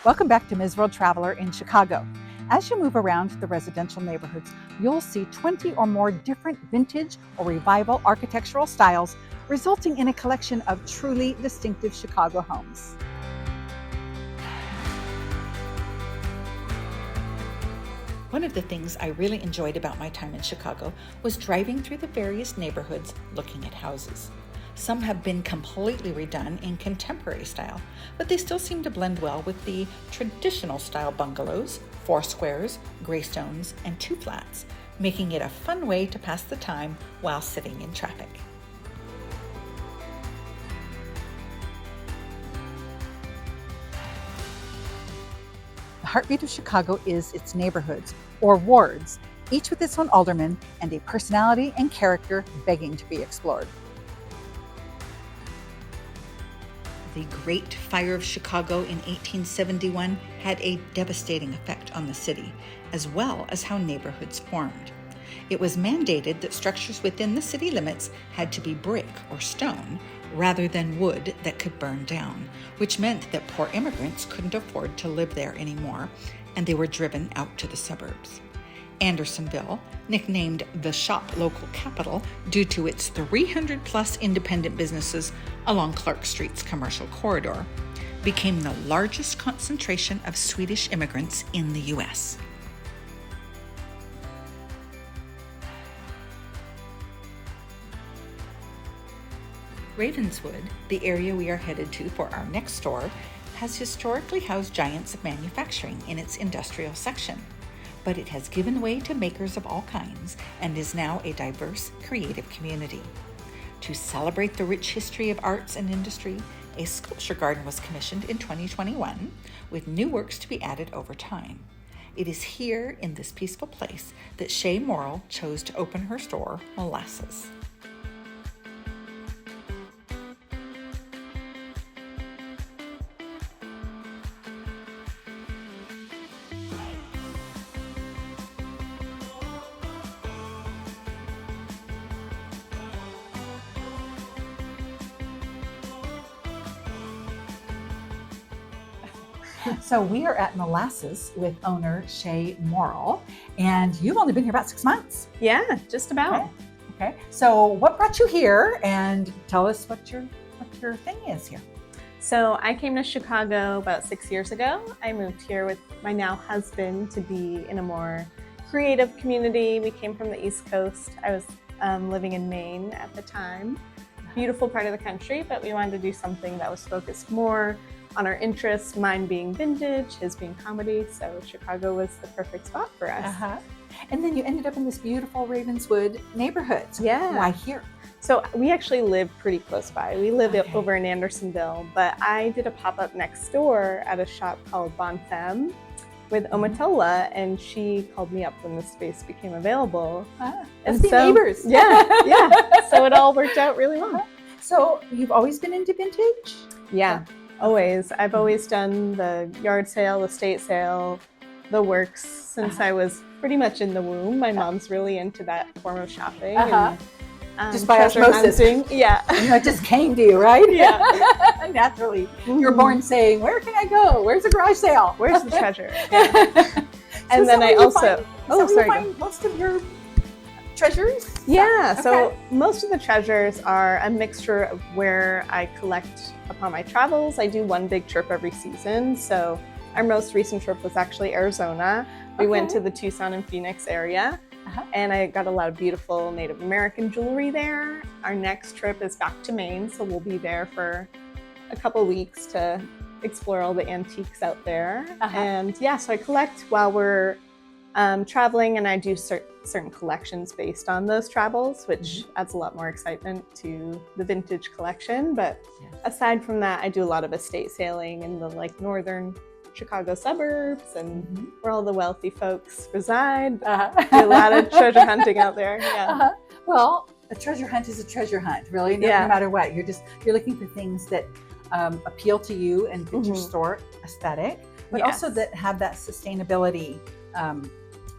Welcome back to Ms. World Traveler in Chicago. As you move around the residential neighborhoods, you'll see 20 or more different vintage or revival architectural styles, resulting in a collection of truly distinctive Chicago homes. One of the things I really enjoyed about my time in Chicago was driving through the various neighborhoods looking at houses. Some have been completely redone in contemporary style, but they still seem to blend well with the traditional style bungalows, four squares, graystones, and two flats, making it a fun way to pass the time while sitting in traffic. The heartbeat of Chicago is its neighborhoods, or wards, each with its own alderman and a personality and character begging to be explored. The Great Fire of Chicago in 1871 had a devastating effect on the city, as well as how neighborhoods formed. It was mandated that structures within the city limits had to be brick or stone, rather than wood that could burn down, which meant that poor immigrants couldn't afford to live there anymore, and they were driven out to the suburbs. Andersonville, nicknamed the shop local capital due to its 300-plus independent businesses along Clark Street's commercial corridor, became the largest concentration of Swedish immigrants in the U.S. Ravenswood, the area we are headed to for our next store, has historically housed giants of manufacturing in its industrial section, but it has given way to makers of all kinds and is now a diverse, creative community. To celebrate the rich history of arts and industry, a sculpture garden was commissioned in 2021, with new works to be added over time. It is here, in this peaceful place, that Shea Morrill chose to open her store, Molasses. So we are at Molasses with owner Shea Morrill, and you've only been here about 6 months. Yeah, just about. Okay. So what brought you here, and tell us what your thing is here. So I came to Chicago about 6 years ago. I moved here with my now husband to be in a more creative community. We came from the East Coast. I was living in Maine at the time. Beautiful part of the country, but we wanted to do something that was focused more on our interests, mine being vintage, his being comedy, so Chicago was the perfect spot for us. And then you ended up in this beautiful Ravenswood neighborhood. Yeah. Why here? So we actually live pretty close by. We live over in Andersonville, but I did a pop-up next door at a shop called Bon Femme with Omatola, and she called me up when the space became available. And so neighbors. Yeah. So it all worked out really well. So you've always been into vintage? Yeah. Always. I've always done the yard sale, estate sale, the works since I was pretty much in the womb. My mom's really into that form of shopping. And, just by osmosis. Yeah. It just came to you, right? Yeah. Naturally. You were born saying, where can I go? Where's the garage sale? Where's the treasure? Yeah. And then I also... find most of your treasures? Yeah, so most of the treasures are a mixture of where I collect upon my travels. I do one big trip every season. So our most recent trip was actually Arizona. We went to the Tucson and Phoenix area, and I got a lot of beautiful Native American jewelry there. Our next trip is back to Maine, so we'll be there for a couple weeks to explore all the antiques out there. And yeah, so I collect while we're traveling, and I do certain collections based on those travels, which adds a lot more excitement to the vintage collection. But aside from that, I do a lot of estate sailing in the northern Chicago suburbs, and where all the wealthy folks reside. Do a lot of treasure hunting out there. Yeah. Well, a treasure hunt is a treasure hunt, really. No matter what, you're looking for things that appeal to you and fit your store aesthetic, but also that have that sustainability.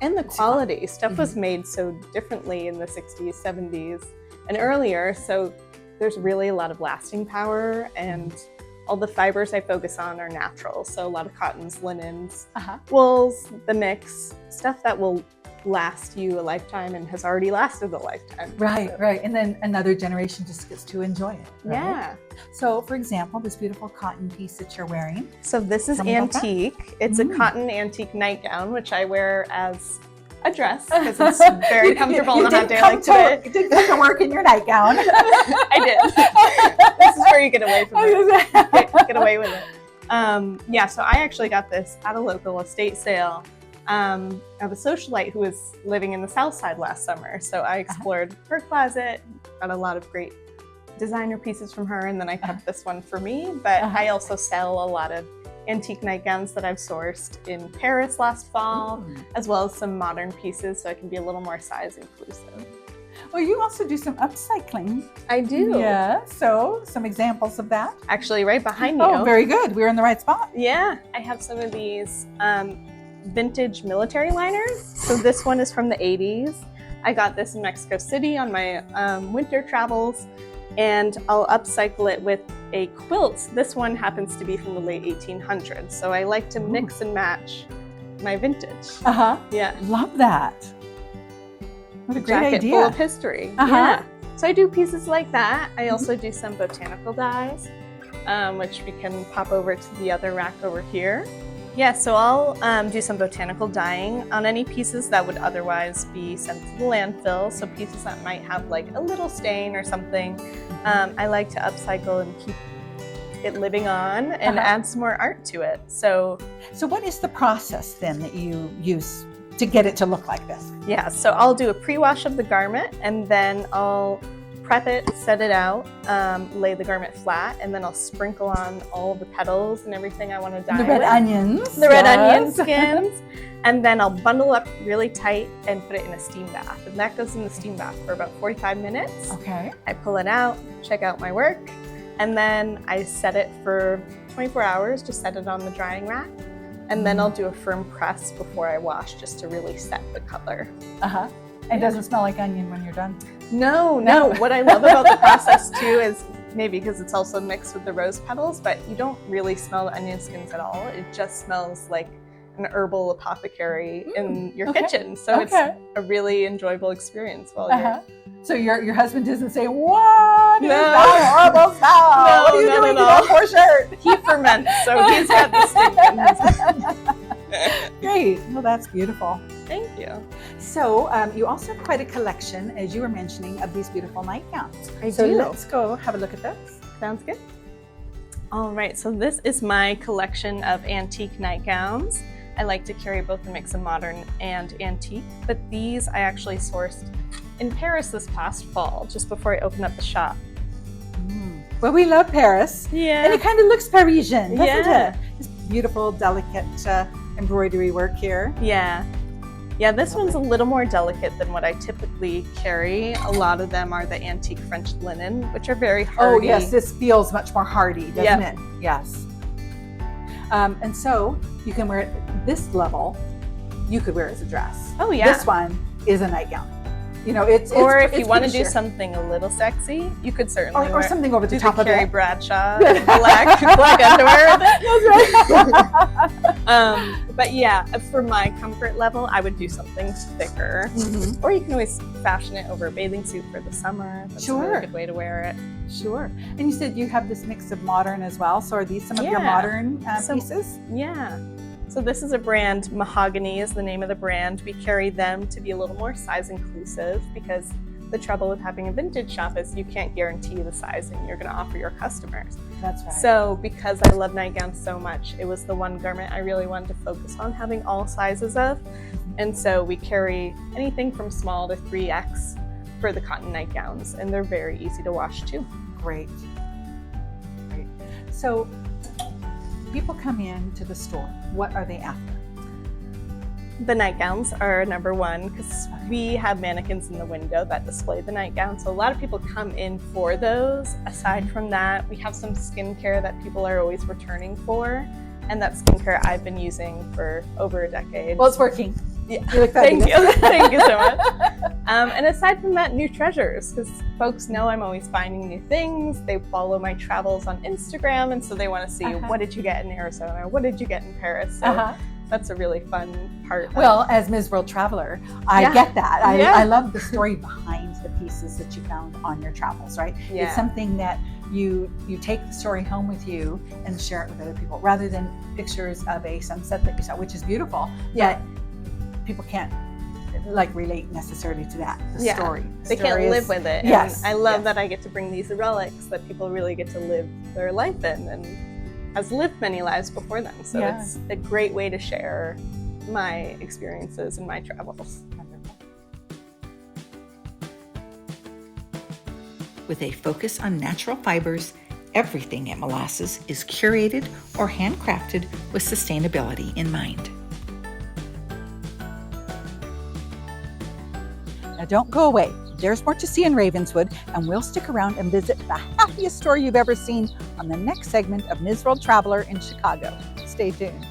And the quality. Stuff was made so differently in the 60s, 70s, and earlier. So there's really a lot of lasting power, and all the fibers I focus on are natural. So a lot of cottons, linens, Uh-huh. wools, the mix, stuff that will last you a lifetime and has already lasted a lifetime. Right, So, right. And then another generation just gets to enjoy it. Right? yeah. So, for example, this beautiful cotton piece that you're wearing. So this is Tell me about that. antique. It's a Mm. cotton antique nightgown, which I wear as a dress because it's very comfortable on a hot day like today. You did come to work in your nightgown. I did. This is where you get away from it. Get away with it. Yeah, so I actually got this at a local estate sale of a socialite who was living in the South Side last summer. So I explored her closet, got a lot of great designer pieces from her, and then I kept this one for me. But I also sell a lot of antique nightgowns that I've sourced in Paris last fall, as well as some modern pieces, so I can be a little more size inclusive. Well, you also do some upcycling. I do. Yeah, so some examples of that. Actually, right behind you. Oh, very good. We're in the right spot. Yeah, I have some of these vintage military liners. So this one is from the 80s. I got this in Mexico City on my winter travels, and I'll upcycle it with a quilt. This one happens to be from the late 1800s. So I like to mix and match my vintage. Yeah. Love that. What a great Jacket idea. full of history. Yeah. So I do pieces like that. I also do some botanical dyes, which we can pop over to the other rack over here. Yeah, so I'll do some botanical dyeing on any pieces that would otherwise be sent to the landfill. So pieces that might have like a little stain or something. I like to upcycle and keep it living on and add some more art to it. So what is the process then that you use to get it to look like this? yeah, so I'll do a pre-wash of the garment, and then I'll prep it, set it out, lay the garment flat, and then I'll sprinkle on all the petals and everything I want to dye The red with. onions. The red onion skins. And then I'll bundle up really tight and put it in a steam bath. And that goes in the steam bath for about 45 minutes. Okay. I pull it out, check out my work, and then I set it for 24 hours, just set it on the drying rack. And then I'll do a firm press before I wash, just to really set the color. It doesn't smell like onion when you're done. No. What I love about the process too is maybe because it's also mixed with the rose petals, but you don't really smell the onion skins at all. It just smells like an herbal apothecary in your kitchen. So it's a really enjoyable experience while you're... So your husband doesn't say, what is No. that horrible smell? No, what are you not doing at to all. that poor shirt? He ferments, so he's got the stink. Great. Well, that's beautiful. Thank you. So you also have quite a collection, as you were mentioning, of these beautiful nightgowns. So let's go have a look at those. Sounds good. All right, so this is my collection of antique nightgowns. I like to carry both a mix of modern and antique, but these I actually sourced in Paris this past fall, just before I opened up the shop. Well, we love Paris. Yeah. And it kind of looks Parisian, doesn't Yeah. it? This beautiful, delicate embroidery work here. Yeah. Yeah, this one's a little more delicate than what I typically carry. A lot of them are the antique French linen, which are very hardy. Oh, yes, this feels much more hardy, doesn't Yep. it? Yes. And so you can wear it at this level. You could wear it as a dress. Oh, yeah. This one is a nightgown. You know, it's Or if you it's want to pretty do sheer. something a little sexy, you could certainly or something over the top of Carrie it. Bradshaw black underwear with it. But yeah, for my comfort level, I would do something thicker. Or you can always fashion it over a bathing suit for the summer. That's a really good way to wear it. Sure. And you said you have this mix of modern as well. So are these some of your modern pieces? Yeah. So this is a brand, Mahogany is the name of the brand. We carry them to be a little more size inclusive because the trouble with having a vintage shop is you can't guarantee the sizing you're going to offer your customers. That's right. So because I love nightgowns so much, it was the one garment I really wanted to focus on having all sizes of. And so we carry anything from small to 3X for the cotton nightgowns, and they're very easy to wash too. Great. Great. So people come in to the store. What are they after? The nightgowns are number one because we have mannequins in the window that display the nightgowns. So a lot of people come in for those. Aside from that, we have some skincare that people are always returning for. And that skincare I've been using for over a decade. Well, it's working. Yeah. You look Thank fabulous. you. Thank you so much. And aside from that, new treasures, because folks know I'm always finding new things. They follow my travels on Instagram, and so they want to see what did you get in Arizona? What did you get in Paris? So that's a really fun part. Well, as Ms. World Traveler, I get that. I love the story behind the pieces that you found on your travels, right? Yeah. It's something that you take the story home with you and share it with other people, rather than pictures of a sunset that you saw, which is beautiful. Yeah. But people can't relate necessarily to that. The story. They can't live with it. Yes. And I love that I get to bring these relics that people really get to live their life in, and has lived many lives before them. So it's a great way to share my experiences and my travels. With a focus on natural fibers, everything at Molasses is curated or handcrafted with sustainability in mind. Now don't go away. There's more to see in Ravenswood, and we'll stick around and visit the happiest store you've ever seen on the next segment of Ms. World Traveler in Chicago. Stay tuned.